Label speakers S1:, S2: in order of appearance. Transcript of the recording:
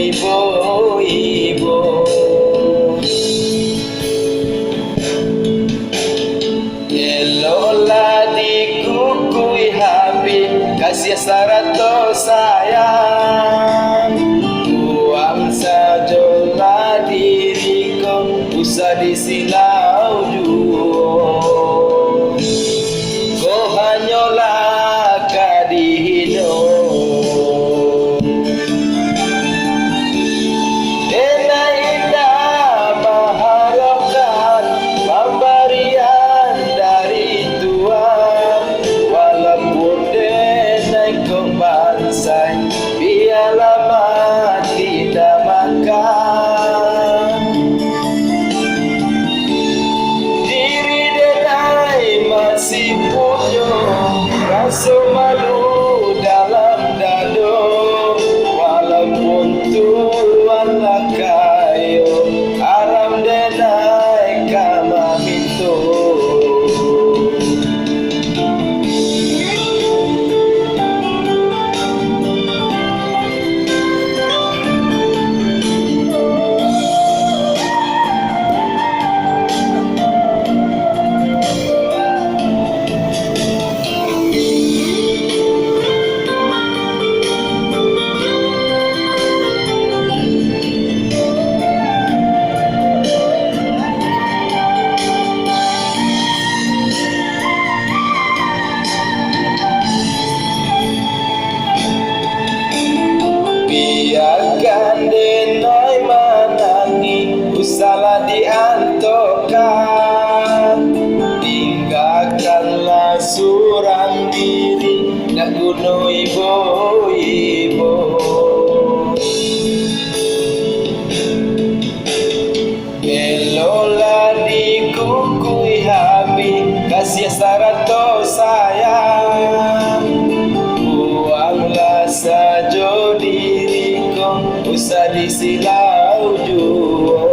S1: ibu-ibu. Elola dikukui habis kasih sarato sayang. Buang sajalah diriku usah disilau jua. Kau hanyalah kadihino. Denai indah mengharapkan pemberian dari Tuhan. Walaupun denai kau bansai, biarlah mati tidak makan. Diri denai masih punya rasa malu dalam dada. Walaupun Tuhanlah kayo, aram denai kama minto. Biarkan denai manangih, usahlah diantokan. Tinggalkanlah surang diri nak guna ibu-ibu. Elola dikukui habis kasih sarato sayang. Buanglah saja diriku usah disilau jua.